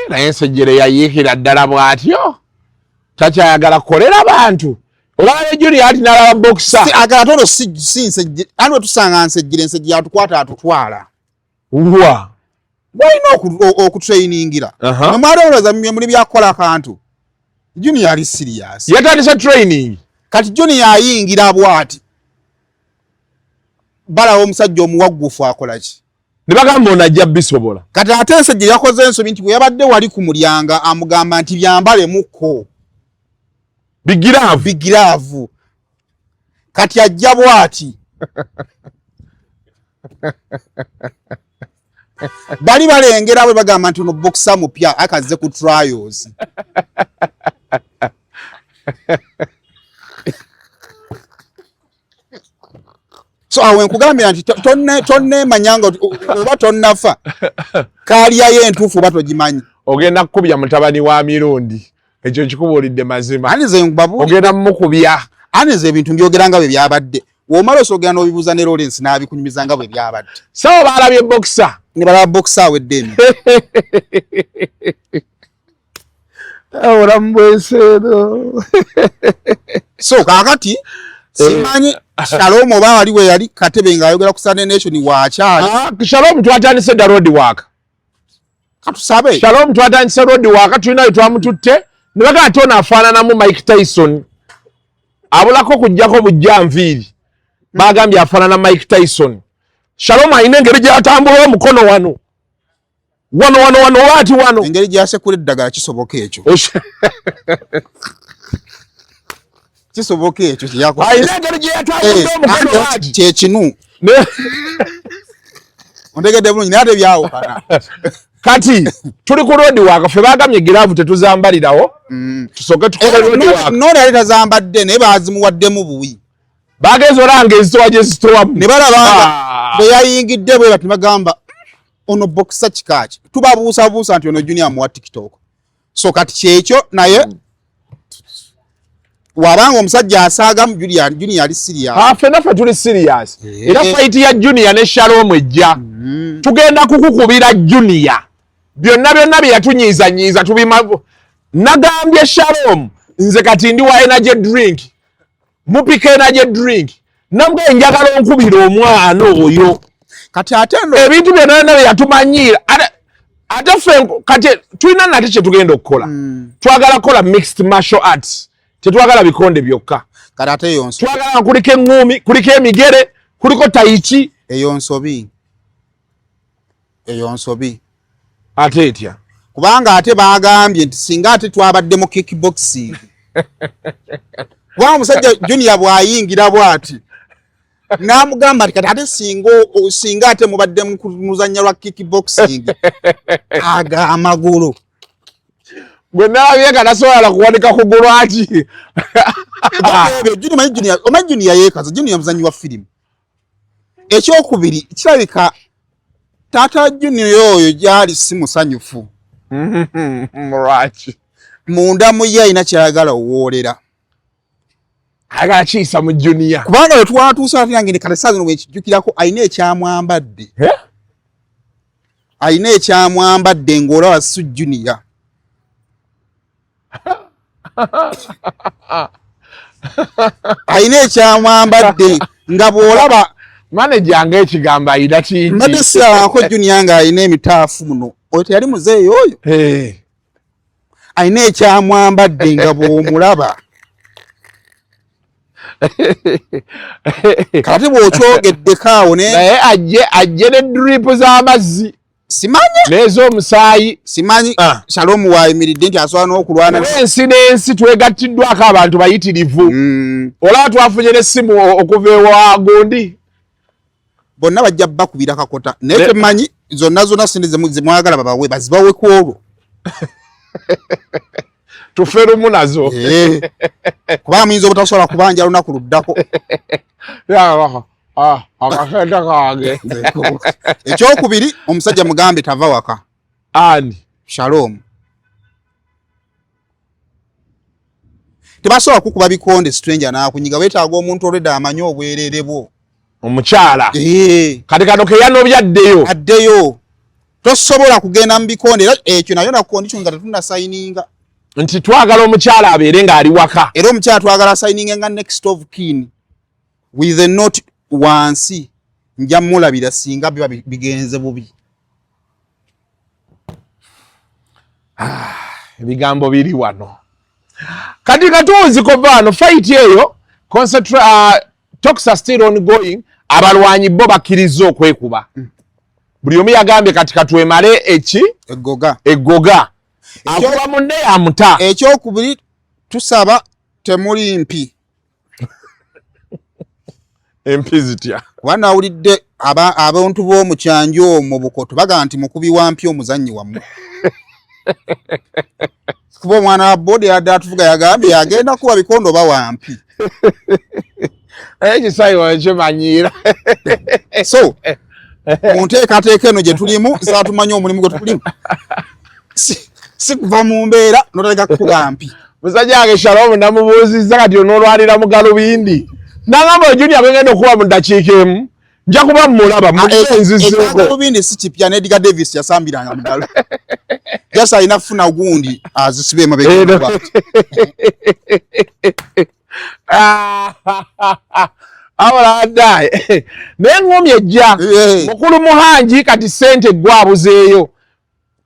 naye Nsejjere yayiikira ddala bw'atyo takyayagala kukolera bantu olaba junior ati n'alaba boxer agatono si Nsejjere ani wetusanga Nsejjere atukwata atutwala ulwa balina okutrainingira mwalowooza muli byakukola akantu junior ali serious yatandisa training kati junior ayingira bwati balawo omusajja omuwaggufu akola ki ne bagamba ono ajja bisobola kati ate Nsejjere yakoze ensobi nti bwe yabadde wali ku mulyanga amugamba nti byambalemukko bigiraavu kati ajja bwati bali balengera bwe bagamba nti ono boxer mupya akazze ku trials so awe nkugambira nti tonneemanyanga oba tonnafa kaalyayo entuufu oba togimanyi ogenda kukubya mutabani wa Mirundi ekyo kikubuulidde mazima ogenda mukubya anize ebintu mbyogera nga bwe byabadde womala osogera n'obibuuza ne Lawrence n'abikunyumiza nga bwe byabadde sawa baalabye boxer ne balaba boxer awedde emi olamu bweseero so kaakati simanyi Shalom oba wali we yali katebe ng'ayogera ku Sunday Nation waakyali Shalom twatandise dda road work katusabe Shalom twatandise road work tulina we twamututte ne bagamba nti ono afaananamu Mike Tyson abulako kujjako bujjanviiri bagambye afaanana Mike Tyson Shalom ayina engeri gy'atambula omukono wano waati wano engeri gy'asekula eddagala kisoboka ekyo kisoboka ekyo ayina engeri gy'atambula omukono waati kyekinu ontegedde bulungi naye ate byawukana kati tuli ku road work ffe bagambye giraavu tetuzambalirawo tusooke tukole road work noona yali tazambadde naye bazimuwaddemu buwi bagenza olanga ezitowa gye zitowamu ne balabanga bwe yayingidde bwe bati bagamba ono boxer kikaaki tubabuusabuusa nti ono junior muwa TikTok so kati kyekyo naye wabanga omusajja asaagamu junior ali serious ffe naffe tuli serious era fight ya junior ne Shalom ejja tugenda kukukubira junior byonna bye yatunyiizanyiiza tubimavu nagambye Shalom nze kati ndi wa energy drink mupika energy drink nabwe njagala onkubira omwana oyo kati ate ebintu byonna bye yatumanyiira ate ffe kati tulina nate kye tugenda okukola twagala kukola mixed martial arts tetwagala bikonde byokka kati ate eyo nsobi twagala kuliko eŋŋumi kuliko emigere kuliko taichi eyo nsobi ate etya kubanga ate bagambye nti singa ate twabaddemu kickboxing kubanga omusajja Junior bw'ayingira bw'ati n'amugamba nti kati ate singa ate mubadde muzannya lwa kickboxing amagulu gwe nalabye nga tasobola kuwanika kugulu ati Junior yeekaza Junior muzannyi wa firimu ekyokubiri kirabika taata Junior oyo gyali si musanyufu munda mu ye alina kyayagala owoolera ayagala kiyisa mu Junior kubanga we twatuusa ati nange kati saa zino bwekijjukirako alina ekyamwambadde ng'olaba si Junior alina ekyamwambadde nga bw'olaba manager ng'ekigambo ayina kingi mbadde sirabako Junior ng'alina emitaafu muno oyo teyali muzeeyi oyo alina ekyamwambadde nga bw'omulaba kati bw'okyogeddeko awo naye ajje ne drip z'amazzi simanyi n'ez'omusaayi simanyi Shalom waayimiridde nti asobola n'okulwana ensi n'ensi twegattiddwako abantu bayitirivu olaba twafunye n'essimu okuva ewa gundi bonna bajja bakubira kakota naye temanyi zonna sente zemwagala babawe bazibawe ku olwo tufe lumu nazo kubanga muyinza obutasobola kubanja lunaku luddako akasente kange ekyokubiri omusajja mugambe tava waka ani Shalom tebasobola kukuba bikonde stranger n'akunyiga weetaaga omuntu olwedda amanyi obwerere bwo omukyala kati kano ke yanobya addeyo tosobola kugenda mu bikonde era ekyo nayo na condition nga tetuna sayininga nti twagala omukyala abeere ng'ali waka era omukyala twagala sayininga nga next of kin with a note wansi nja mulabira singa biba bigenze bubi ebigambo biri wano kati katuuzi kovaano fight eyo talks are still ongoing abalwanyi bo bakkiriza okwekuba buli omu yagambye kati katwemale eggoga akuba munne yamuta ekyokubiri tusaba temuli mpi empi zitya kuba nawulidde abantu b'omu kyanjo omwo Bukoto bagamba nti mukubi wa mpi omuzannyi wammwe kuba omwana wa bodi yadde atuvuga yagambye yagenda kuba bikondo oba wa mpi ekisayiwa ekimanyira so mu nteekateeka eno gye tulimu saa tumanyi omulimu gwe tulimu si kuva mu mbeera notaleka kukuba mpi musajja wange Shalom namubuuzizza kati onoolwanira mu galubindi n'agamba Junior bwegenda okuba mu ddakiika emu nja kuba mmulaba mugenzizeeko galubindi si kipya ne Edgar Davis yasambiranga mu galo jasa alina kufuna gundi azisibe emabega awalaadaye n'eŋŋomi ejja mukulu muhanji kati ssente gwabuzeeyo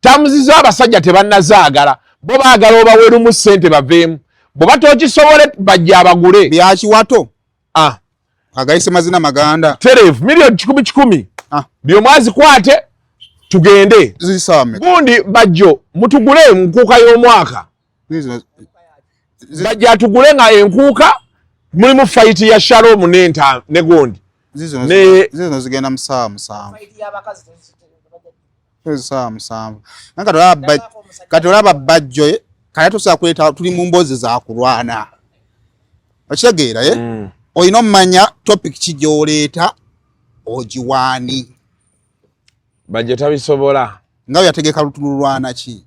tamuzizo abasajja tebannazaagala bo baagala obawerumu ssente baveemu bwe batookisobole bajja abagule byakiwato agayise mazina maganda tereevu miliyoni 10 byomwazi kwate tugende gundi bajjo mutugule enkuuka y'omwaka bajja atugule nga enkuuka mulimu fight ya Shalom ne gundi zizo zigenda musanvu kati olaba bajjo kaya tosobola kuleeta tuli mu mbozi za kulwana okitegeera olina omumanya topic ki gy'oleeta ogiwaani bajjo tabisobola nga we yategeka lutululwana ki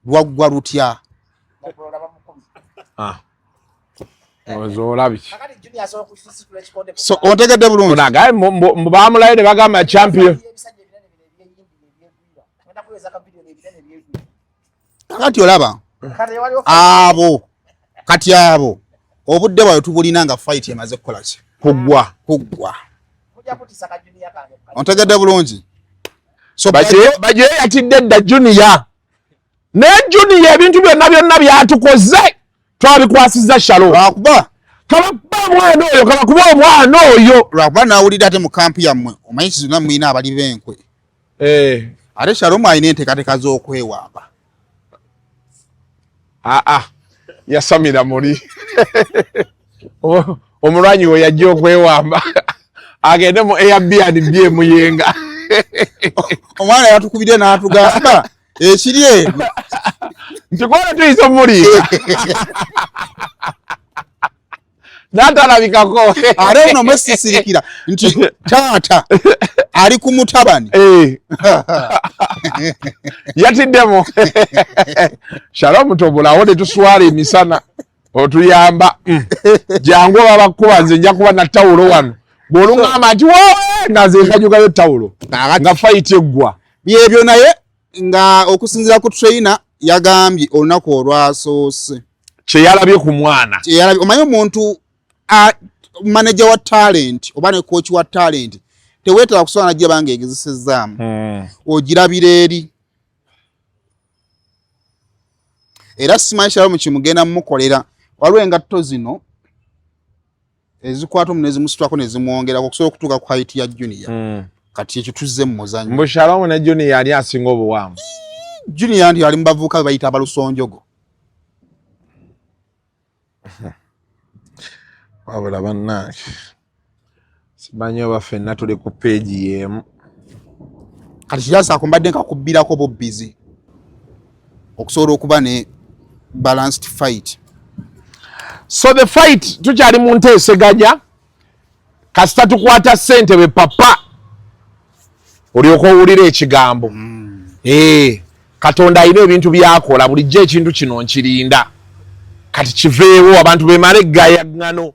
lwaggwa lutya ozolabiki so ontegedde bulungi bamulayo ne bagamba champion kati olaba kati abo obudde bwayo tubulina nga fight emaze kukola ki kuggwa ontegedde bulungi so bajjo yatidde dda Junior ne Junior ebintu byonna byatukoze twabikwasizza Shalom akuba kababa omwana oyo kaba kuba omwana oyo lwakuba nawulira ate mu kampi yammwe omanyi kizina mwina abali b'enkwe ate Shalom alina enteekateeka z'okwewamba yasamira muli omulwanyi we yajja okwewamba agende mu Airbnb emuyenga omwana yatukubidde n'atugamba ekiri eno nti gwona tuyinza omuliika n'atalabikako ate nno mwesisirikira nti taata ali ku mutabani yatiddemu Shalom tobulawo ne tuswala emisana otuyamba jangu babakuba nze nja kuba na tawulo wano bw'oluŋŋamba nti wowe nga nze nkajugayo tawulo nga fayiti eggwa byebyo naye nga okusinziira ku trainer yagambye olunaku olwasoose kyeyalabye ku mwana omanyi omuntu manager wa talent oba ne coach wa talent teweetala kusobola najja banga egezesezaamu ogirabira eri era simanyi Shalom kimugenda mumukolera waliwo engatto zino ezikwata omu nezimusitwako nezimwongerako okusobola okutuuka ku height ya junior kati ekyo tuzze mu muzannyo mbu Shalom ne junior ani asinga obuwanvu junior nti ali mu bavubuka be bayita abalusonjogo wabula bannange simanyi oba ffenna tuli ku peegi y'emu kati kiryasaako mbadde nkakubbirako bo busy okusobola okuba ne balanced fight. So the fight tukyali mu nteeseganya kasita tukwata ssente be papa olyoka owulira ekigambo Katonda alina ebintu byakola bulijjo ekintu kino nkirinda kati kiveewo abantu bemale eggayagano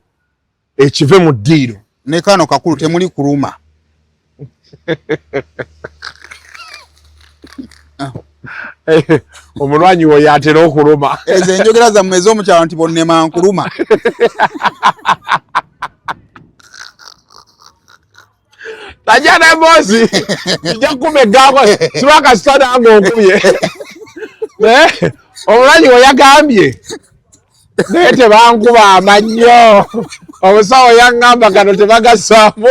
ekive mu ddiiro ne kano kakulu temuli kuluma omulwanyi wo yatera okuluma ezo enjogera zammwe ez'omukyalo nti bonnema nkuluma najana bosi nja kumegako sibaka sitana ng'onkubye omulwanyi wo yagambye naye tebankuba amannyo omusawo yaŋŋamba kano tebagasaamu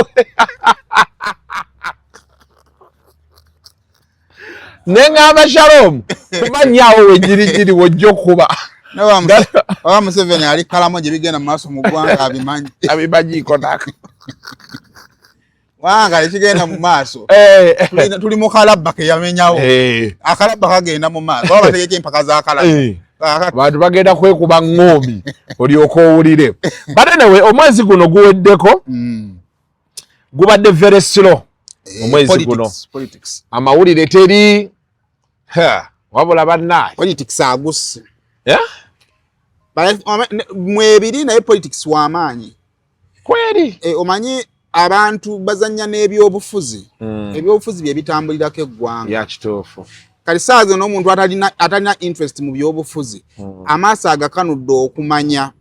neŋŋamba Shalom tumanyaawo wejjirijjiri wojja okuba oba Museveni ali kalamo gye bigenda mu maaso mu ggwanga abimanyi abimanyiiko naka wanga ekigenda mu maaso tuli mu kalabba ke yamenyawo akalabba kagenda mu maaso oba bategeka empaka z'akalabba abantu bagenda kwekuba ng'ombi olyoka owulire batenewe omwezi guno guweddeko gubadde very slow omwezi guno amawulire teri wabula bannaye politics agusse mwebiri naye politics w'amaanyi kweri omanyi abantu bazanya n'ebyobufuzi ebyobufuzi bye bitambulirako eggwanga ya kituufu kati saazi n'omuntu atalina interest mu byobufuzi amaaso agakanudde okumanya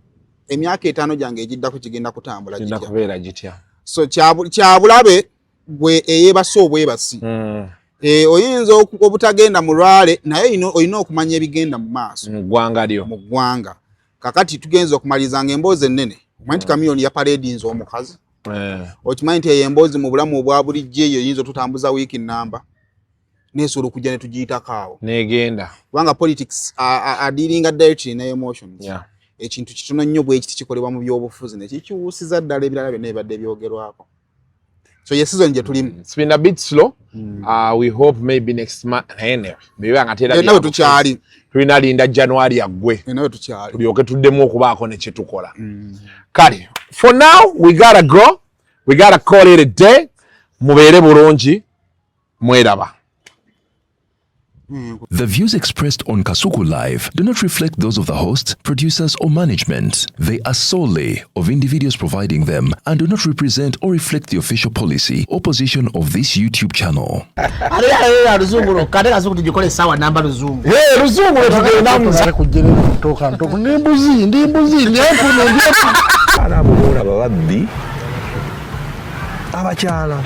emyaka 5 gyange egiddako kigenda kutambula kubeera gitya so kyabulabe gwe eyeebase obwebasi oyinza obutagenda mu lwale naye olina okumanya ebigenda mu maaso mu ggwanga kakati tugenza okumaliriza ng'emboozi ennene omanyi nti kamiyoni ya paredinza omukazi okimanyi nti eyo emboozi mu bulamu obwa bulijjo eyo oyinza otutambuza wiiki nnamba nesobola okujja ne tugiyitako awo negenda kubanga politics adealinga directly ne emotions ekintu kitono nnyo bwe ekiti kikolebwa mu byobufuzi nekikiwusiza ddala ebirala byonna ebadde byogerwako so yes season gye tulimu it's been a bit slow we hope maybe next month bibanga tera nawe tukyali tulina linda January agwe nawe tukyali tulyoke tuddemu okubaako ne kyetukola kale for now we gotta go we gotta call it a day mubeere bulungi mweraba. The views expressed on Kasuku Live do not reflect those of the host, producers, or management. They are solely of individuals providing them and do not represent or reflect the official policy or position of this YouTube channel. abakyala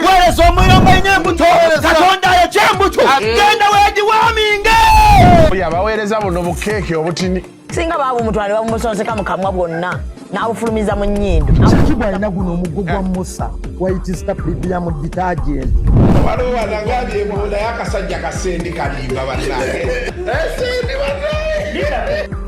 wereso omuyomba ine embuto katonda yekyembuto genda weegi waaminge yabaweereza buno bukeeke obutini singa baaba omutwale bamumusonseka mu kamwa bwonna n'abufulumiza mu nnyindo. Kibwa alina guno omuggo gwa Musa White Star Premium Detergent. Waliwo wanagambye ebola y'akasajja kasendi kalimba bannange. Esendi bannange.